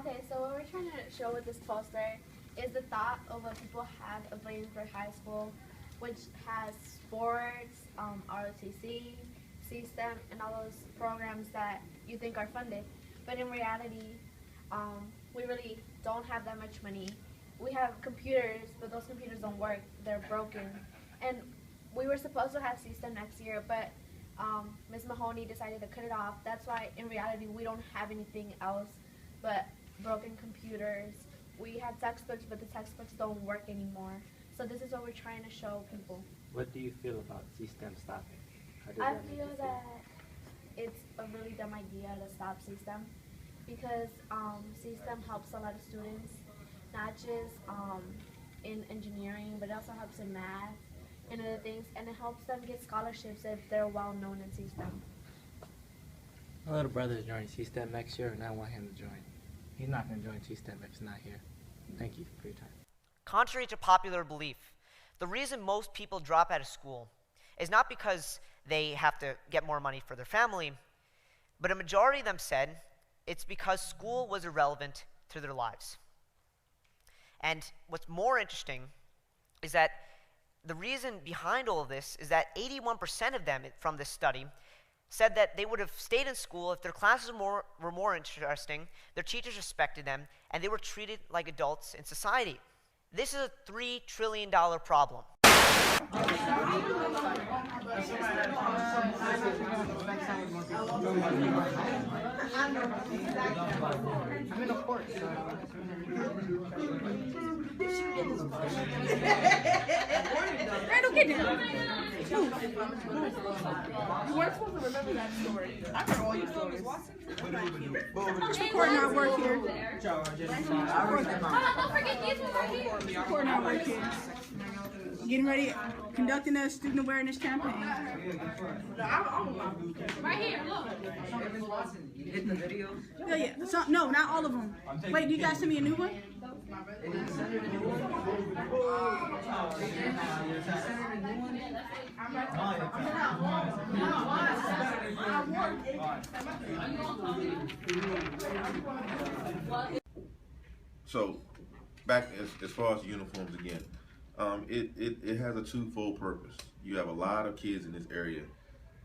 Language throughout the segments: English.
Okay, so what we're trying to show with this poster is the thought of what people have of Bladnesburg High School, which has sports, ROTC, C-STEM, and all those programs that you think are funded. But in reality, we really don't have that much money. We have computers, but those computers don't work. They're broken. And we were supposed to have C-STEM next year, but Ms. Mahoney decided to cut it off. That's why, in reality, we don't have anything else but broken computers. We have textbooks, but the textbooks don't work anymore. So this is what we're trying to show people. What do you feel about C-STEM stopping? I feel that it's a really dumb idea to stop C-STEM because C-STEM helps a lot of students, not just in engineering, but it also helps in math and other things, and it helps them get scholarships if they're well known in C-STEM. My little brother is joining C-STEM next year, and I want him to join. He's not going to join C-STEM if he's not here. Thank you for your time. Contrary to popular belief, the reason most people drop out of school is not because they have to get more money for their family, but a majority of them said it's because school was irrelevant to their lives. And what's more interesting is that the reason behind all of this is that 81% of them from this study said that they would have stayed in school if their classes were more interesting, their teachers respected them, and they were treated like adults in society. This is a $3 trillion problem. Randall, get down. You weren't supposed to remember that story. I heard all your stories. What's recording our work here? Don't forget these ones right here. Recording our work here. Getting ready, conducting a student awareness campaign. Right here, look. You hit the videos? Yeah. So, no, not all of them. Wait, do you guys send me a new one? So, back as far as uniforms again, it has a twofold purpose. You have a lot of kids in this area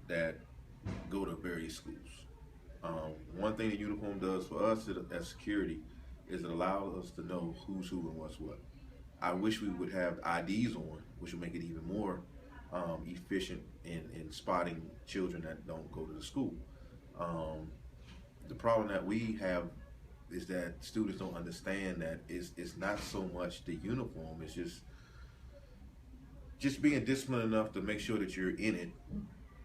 that go to various schools. One thing the uniform does for us as security is it allows us to know who's who and what's what. I wish we would have IDs on, which would make it even more efficient in spotting children that don't go to the school. The problem that we have is that students don't understand that it's not so much the uniform, it's just being disciplined enough to make sure that you're in it,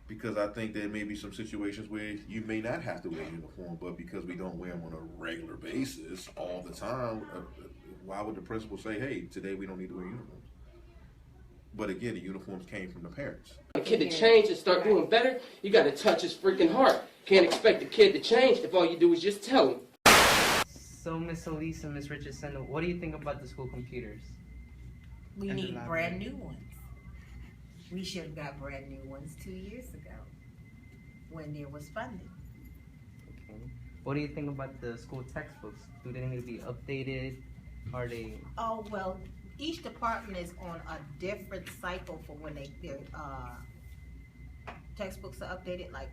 because I think there may be some situations where you may not have to wear a uniform, but because we don't wear them on a regular basis all the time, why would the principal say, hey, today we don't need to wear uniforms? But again, the uniforms came from the parents. A kid to change and start doing better, you got to touch his freaking heart. Can't expect a kid to change if all you do is just tell him. So, Miss Elise and Miss Richardson, what do you think about the school computers? We need brand new ones. We should have got brand new ones 2 years ago when there was funding. Okay. What do you think about the school textbooks? Do they need to be updated? Are they? Oh, well, each department is on a different cycle for when their textbooks are updated. Like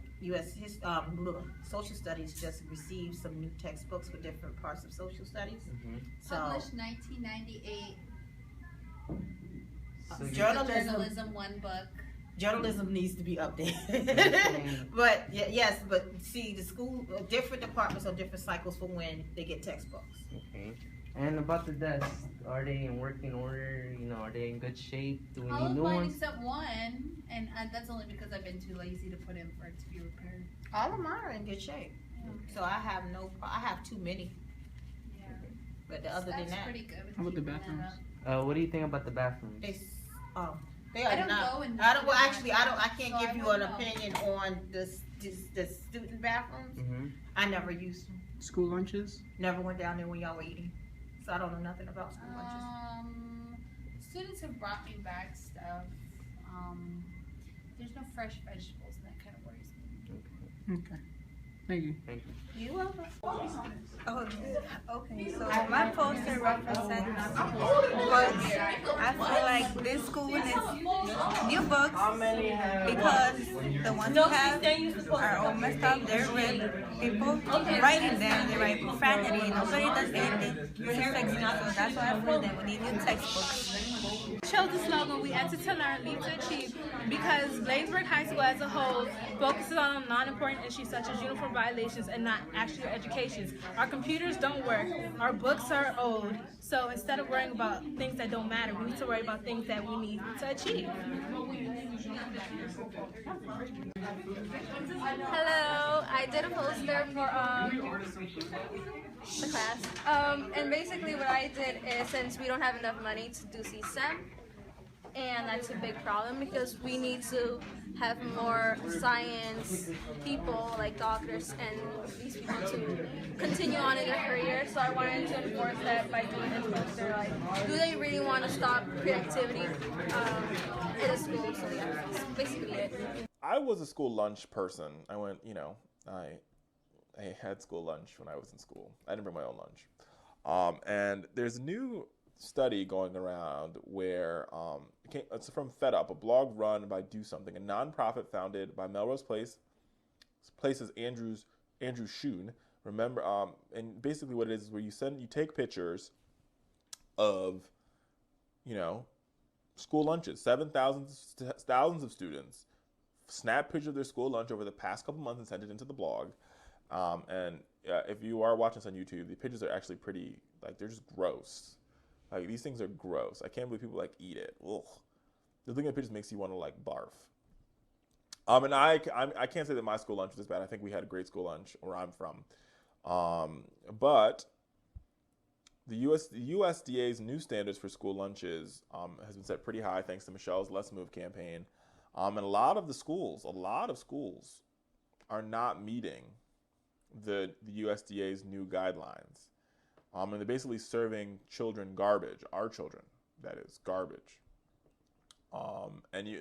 Social Studies just received some new textbooks for different parts of Social Studies. Mm-hmm. So, published 1998. So journalism, one book. Journalism needs to be updated. But yes, but see, the school, different departments on different cycles for when they get textbooks. Okay. And about the desks, are they in working order? You know, are they in good shape? Do we All need new of mine ones? except one, and that's only because I've been too lazy to put in for it to be repaired. All of mine are in good shape. So I have too many. Yeah. But other than that, pretty good. How about the bathrooms? What do you think about the bathrooms? They are not. I can't give you an opinion on the student bathrooms. Mm-hmm. I never used them. School lunches? Never went down there when y'all were eating, so I don't know nothing about school lunches. Students have brought me back stuff. There's no fresh vegetables, and that kind of worries me. Okay. Thank you. Thank you. You welcome. Oh, okay. So my poster represents books. I feel like this school needs new books because the ones we have are all messed up. They're ripped. People writing them, they write profanity. Nobody does anything to fix it. So that's why I feel that we need new textbooks. Chose the slogan, we enter to learn, lead to achieve, because Bladnesburg High School as a whole focuses on non-important issues such as uniform violations and not actual educations. Our computers don't work, our books are old, so instead of worrying about things that don't matter, we need to worry about things that we need to achieve. Hello, I did a poster for the class, and basically what I did is, since we don't have enough money to do CSTEM, and that's a big problem because we need to have more science people like doctors and these people to continue on in their career. So I wanted to enforce that by doing this poster. Like, do they really want to stop creativity in the school? So yeah, that's basically it. I was a school lunch person. I went, I had school lunch when I was in school. I didn't bring my own lunch. And there's a new study going around where it's from Fed Up, a blog run by Do Something, a nonprofit founded by Melrose Place's Andrew Schoon. Remember, and basically what it is where you take pictures of, school lunches. thousands of students snap pictures of their school lunch over the past couple months and sent it into the blog. And if you are watching this on YouTube, the pictures are actually pretty, they're just gross. These things are gross. I can't believe people eat it. Ugh. The looking at pictures makes you want to barf. And I can't say that my school lunch was bad. I think we had a great school lunch where I'm from. But the USDA's new standards for school lunches has been set pretty high thanks to Michelle's Let's Move campaign. And a lot of schools are not meeting the USDA's new guidelines. And they're basically serving children garbage, our children, that is, garbage. And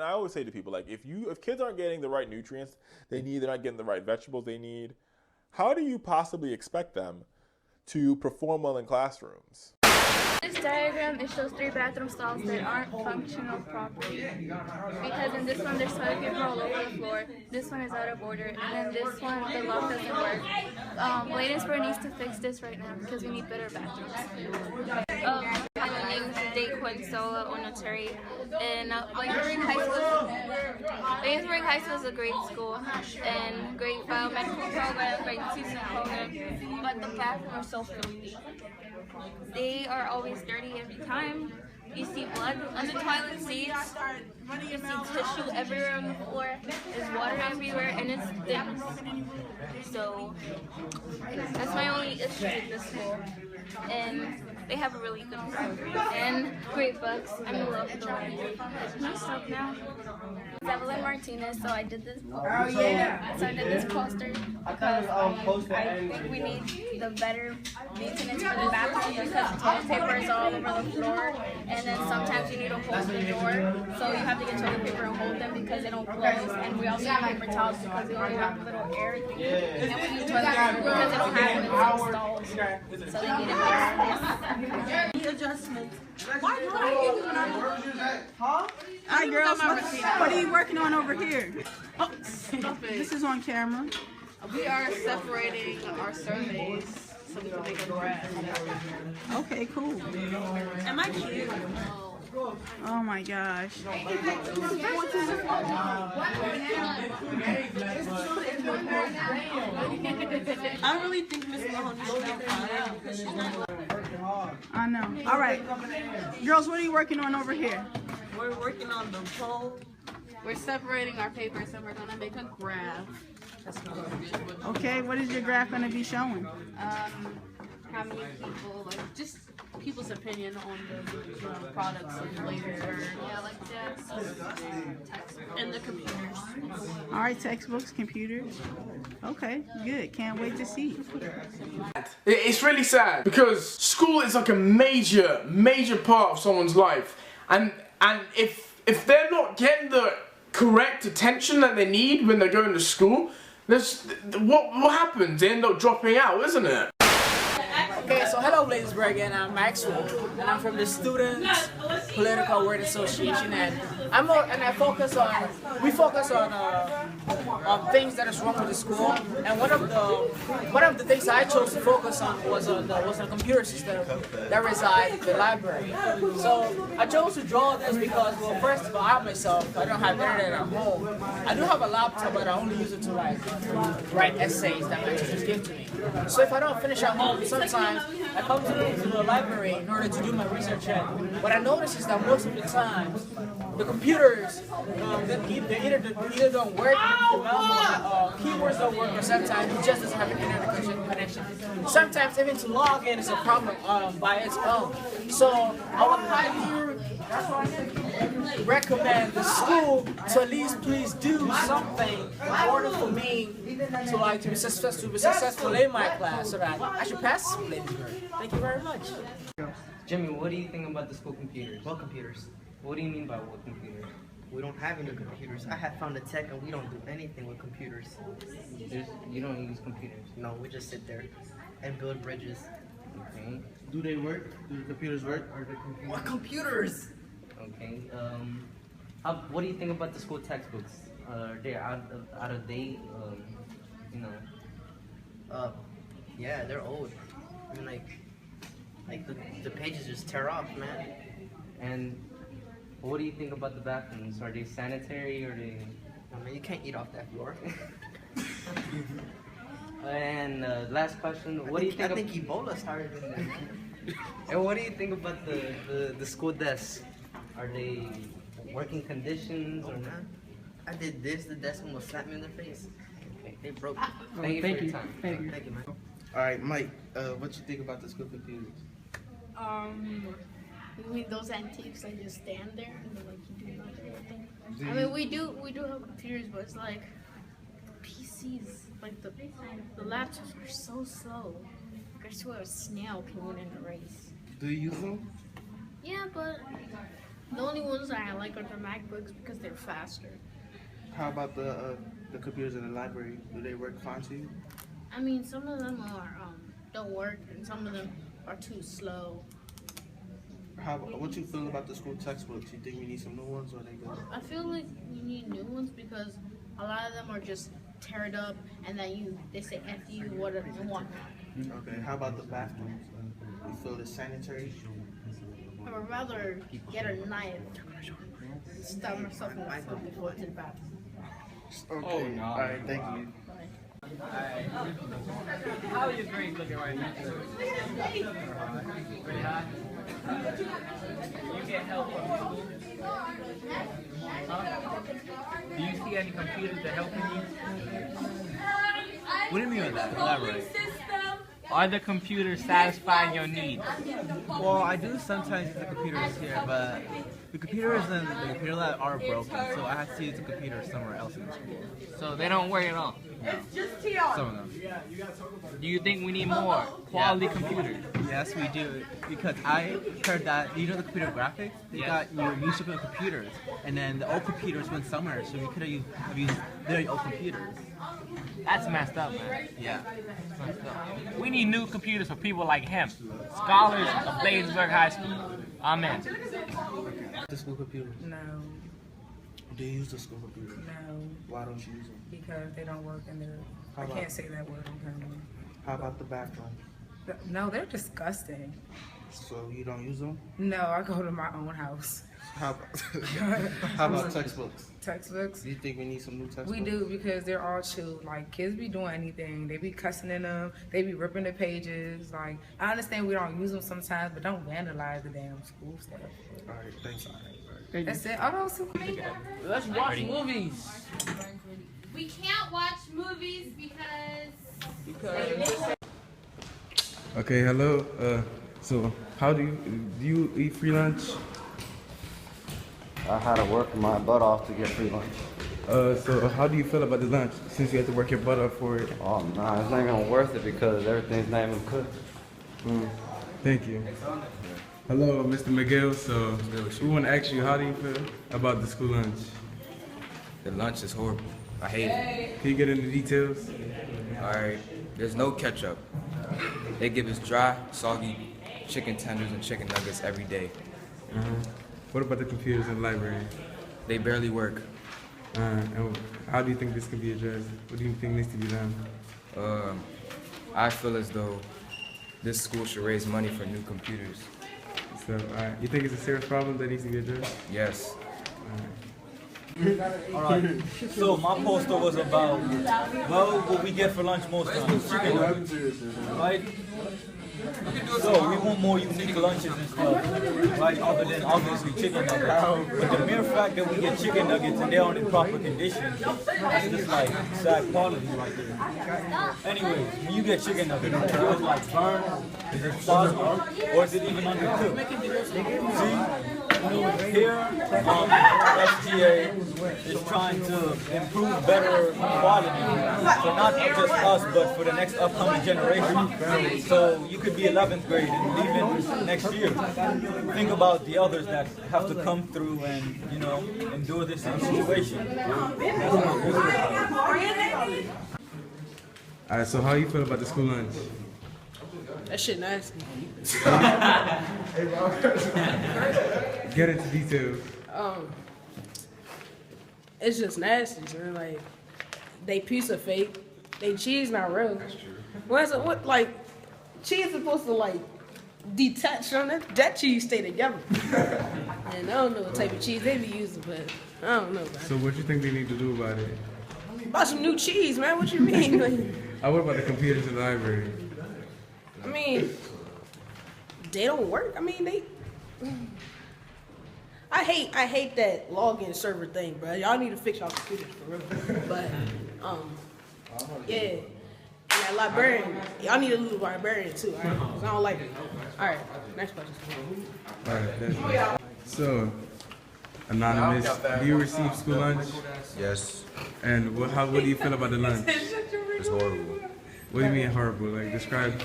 I always say to people, if kids aren't getting the right nutrients they need, they're not getting the right vegetables they need, how do you possibly expect them to perform well in classrooms? This diagram, it shows 3 bathroom stalls that aren't functional properly. Because in this one, there's toilet paper all over the floor. This one is out of order. And then this one, the lock doesn't work. Bladnesburg needs to fix this right now because we need better bathrooms. My name is Daquin Sola Onoteri. And Bladnesburg High School is a great school. And great biomedical program, great teaching program. But the bathrooms are so filthy. They are always dirty every time. You see blood on the toilet seats. You see tissue everywhere on the floor. There's water everywhere, and it's thin. So that's my only issue with this school. And they have a really good program and great books. I'm in love with them. Can I stop now? Evelyn Martinez, so I did this poster. So I did this poster because I think we need the better maintenance for the bathroom because toilet paper is all over the floor, and then sometimes you need to hold the door, so you have to get toilet paper and hold them because they don't close, and we also need paper towels because we only have a little air thing, and we need toilet paper because they don't have it in some stalls, so they need it fixed. Adjustments. Why do I get you? Huh? All right, girls. What are you working on over here? Oh, this is on camera. We are separating our surveys so we can make a graph. Okay, cool. Am I cute? Oh my gosh. I really think Miss Mahoney should have found out because she's not. I know. All right. Girls, what are you working on over here? We're working on the poll. We're separating our papers and we're going to make a graph. Okay, what is your graph going to be showing? How many people, just people's opinion on the products and Bladnesburg. Yeah, like textbooks and the computers. All right, textbooks, computers. Okay, good. Can't wait to see. It's really sad because school is like a major part of someone's life, and if they're not getting the correct attention that they need when they're going to school, What happens? They end up dropping out, isn't it? Okay, so hello Bladnesburg, and I'm Maxwell, and I'm from the Students Political Word Association, and we focus on things that is wrong with the school, and one of the things I chose to focus on was the computer system that resides in the library. So I chose to draw this because, well, first of all, I myself, I don't have internet at home. I do have a laptop, but I only use it to write essays that my teachers give to me. So if I don't finish at home, sometimes I come to the library in order to do my research. And what I notice is that most of the time, the computers they either don't work, keyboards don't work, or sometimes it just doesn't have an internet connection. Sometimes even to log in is a problem by its own. So I would highly recommend the school to at least please do something in order for me to be successful in my class, so that I should pass Bladnesburg. Thank you very much. Jimmy, what do you think about the school computers? What computers? What do you mean by what computers? We don't have any computers. I have found a tech and we don't do anything with computers. You don't use computers? No, we just sit there and build bridges. Okay. Do they work? Do the computers work? Are the computers? What computers? Okay. What do you think about the school textbooks? They're out of date. You know. Yeah, they're old. I mean, like the pages just tear off, man. And what do you think about the bathrooms? Are they sanitary or they? I mean, you can't eat off that floor. And last question, what do you think? I think Ebola started in there. And what do you think about the school desks? Are they working conditions or not? I did this, the desk almost slapped me in the face. Okay. They broke. Thank you for your time. Thank you, man. All right, Mike, what you think about the school computers? You mean those antiques that just stand there and like you do nothing with them? I mean, we do have computers, but it's like PCs, like the laptops are so slow. Like I swear a snail can win in a race. Do you use them? Yeah, but the only ones I like are the MacBooks because they're faster. How about the computers in the library? Do they work fine to you? I mean, some of them are don't work, and some of them are too slow. What you feel about the school textbooks? You think we need some new ones, or are they good? I feel like we need new ones because a lot of them are just teared up, and then they say F you, whatever you want. Okay, how about the bathrooms? You feel it's sanitary? I would rather get a knife and stab myself in the foot before to the bathroom. Okay. Oh, no. All right, thank you. How are your grades looking right now? Pretty high? You get help from school? Huh? Do you see any computers that helping you? What do you mean by that? Elaborate. Are the computers satisfying your needs? Well, I do sometimes use the computers here, but the computers in the computer lab are broken, so I have to use the computer somewhere else in the school. So they don't work at all? It's just some of them. Do you think we need more quality computers? Yes, we do, because I heard that, you know the computer graphics? They got your used computers, and then the old computers went somewhere, so we could have used very old computers. That's messed up, man. Yeah. That's messed up. We need new computers for people like him, scholars of Bladnesburg High School. Amen. The school computer? No. Do you use the school computer? No. Why don't you use them? Because they don't work in there. I can't say that word on camera. How about the bathroom? No, they're disgusting. So you don't use them? No, I go to my own house. How about textbooks? Textbooks? Do you think we need some new textbooks? We do, because they're all chewed. Like, kids be doing anything. They be cussing in them. They be ripping the pages. Like, I understand we don't use them sometimes, but don't vandalize the damn school stuff. All right, thanks. That's it. Oh, no, so let's watch movies. We can't watch movies because... Okay, hello. So, how do you eat free lunch? I had to work my butt off to get free lunch. So how do you feel about the lunch since you had to work your butt off for it? Oh, nah, it's not even worth it because everything's not even cooked. Thank you. Hello, Mr. Miguel. So we want to ask you, how do you feel about the school lunch? The lunch is horrible. I hate it. Can you get into details? Alright, there's no ketchup. They give us dry, soggy chicken tenders and chicken nuggets every day. What about the computers in the library? They barely work. And how do you think this can be addressed? What do you think needs to be done? I feel as though this school should raise money for new computers. So, you think it's a serious problem that needs to be addressed? Yes. Alright, so my poster was about, well, what we get for lunch most times, chicken nuggets, right? So we want more unique lunches and stuff, right, other than obviously chicken nuggets. But the mere fact that we get chicken nuggets and they're on in proper condition, that's just like sad quality right there. Anyways, when you get chicken nuggets, is it like burnt, is it soggy, or is it even undercooked? See? Here, SGA is trying to improve better quality for not just us, but for the next upcoming generation. So you could be 11th grade and leaving next year. Think about the others that have to come through and, you know, endure this situation. Alright, so how you feel about the school lunch? That shit nasty. Get into details. It's just nasty, man. Like, they pizza fake, they cheese not real. What like, cheese supposed to like detach from it? That cheese stay together. And I don't know what type of cheese they be using, but I don't know, man. So what you think they need to do about it? Buy some new cheese, man. What you mean? Like, What about the computers in the library? I mean, they don't work. I mean, they. I hate that login server thing, bro. Y'all need to fix y'all computers for real. But yeah, and that librarian, y'all need a little librarian too. All right, 'cause I don't like it. All right, next question. All right, that's it. So, Anonymous, do you receive school lunch? Yes. And what do you feel about the lunch? It's horrible. What do you mean horrible? Like, describe.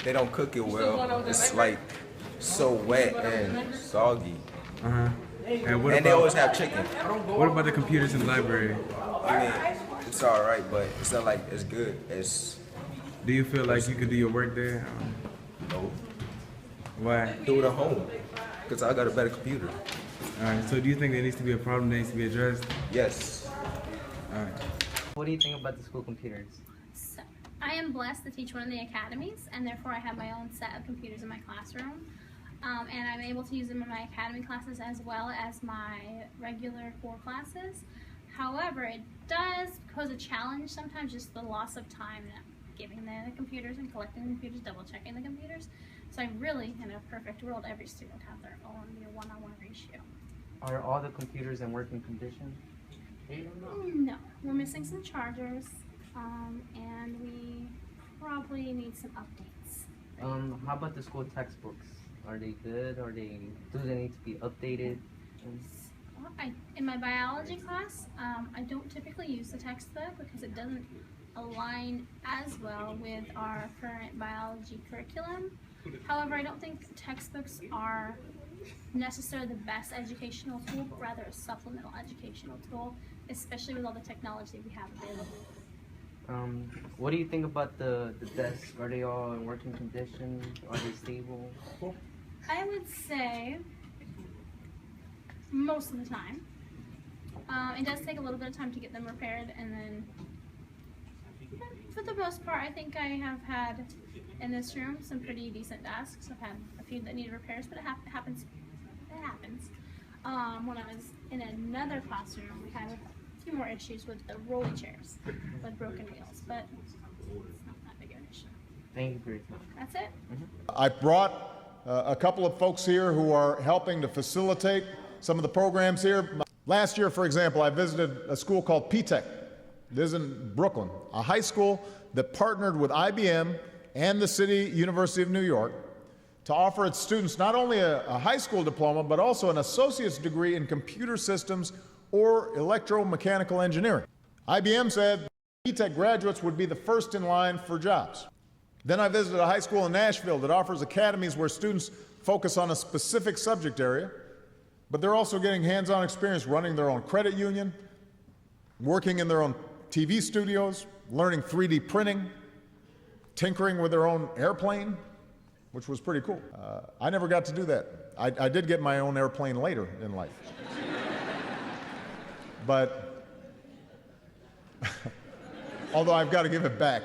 They don't cook it well. It's like so wet and soggy. And what they always have chicken. What about the computers in the library? I mean, it's alright, but it's not like as good as. Do you feel like you could do your work there? No. Why? Do it at home. Because I got a better computer. Alright, so do you think there needs to be a problem that needs to be addressed? Yes. Alright. What do you think about the school computers? So, I am blessed to teach one of the academies, and therefore I have my own set of computers in my classroom. And I'm able to use them in my academy classes as well as my regular core classes. However, it does pose a challenge sometimes, just the loss of time giving the computers and collecting the computers, double checking the computers. So I really, in a perfect world, every student have their own one-on-one ratio. Are all the computers in working condition? No, we're missing some chargers, and we probably need some updates. How about the school textbooks? Are they good? Do they need to be updated? In my biology class, I don't typically use the textbook because it doesn't align as well with our current biology curriculum. However, I don't think textbooks are necessarily the best educational tool, but rather a supplemental educational tool, especially with all the technology we have available. What do you think about the desks? Are they all in working condition? Are they stable? I would say most of the time. It does take a little bit of time to get them repaired, and then for the most part, I think I have had in this room some pretty decent desks. I've had a few that needed repairs, but it happens. It happens. When I was in another classroom, we had a few more issues with the rolly chairs, with broken wheels, but it's not that big of an issue. Thank you for your time. That's it. I brought a couple of folks here who are helping to facilitate some of the programs here. Last year, for example, I visited a school called P-Tech. This is in Brooklyn, a high school that partnered with IBM and the City University of New York to offer its students not only a high school diploma, but also an associate's degree in computer systems or electromechanical engineering. IBM said P-Tech graduates would be the first in line for jobs. Then I visited a high school in Nashville that offers academies where students focus on a specific subject area, but they're also getting hands-on experience running their own credit union, working in their own TV studios, learning 3D printing, tinkering with their own airplane, which was pretty cool. I never got to do that. I did get my own airplane later in life. But, although I've got to give it back.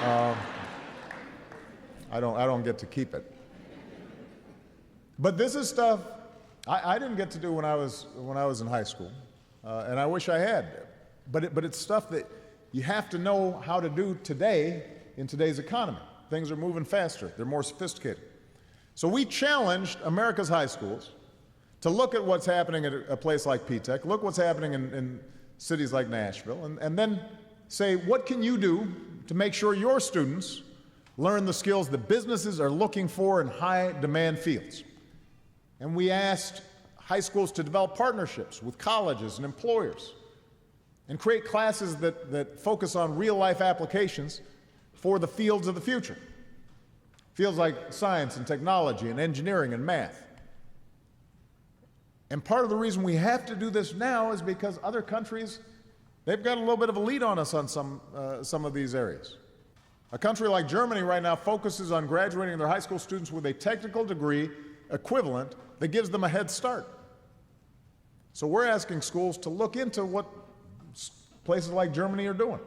I don't get to keep it. But this is stuff I didn't get to do when I was in high school, and I wish I had. But it's stuff that you have to know how to do today in today's economy. Things are moving faster. They're more sophisticated. So we challenged America's high schools to look at what's happening at a place like P-TECH, look what's happening in cities like Nashville, and then say, what can you do to make sure your students learn the skills that businesses are looking for in high-demand fields? And we asked high schools to develop partnerships with colleges and employers and create classes that focus on real-life applications for the fields of the future. Fields like science and technology and engineering and math. And part of the reason we have to do this now is because other countries, they've got a little bit of a lead on us on some of these areas. A country like Germany right now focuses on graduating their high school students with a technical degree equivalent that gives them a head start. So we're asking schools to look into what places like Germany are doing.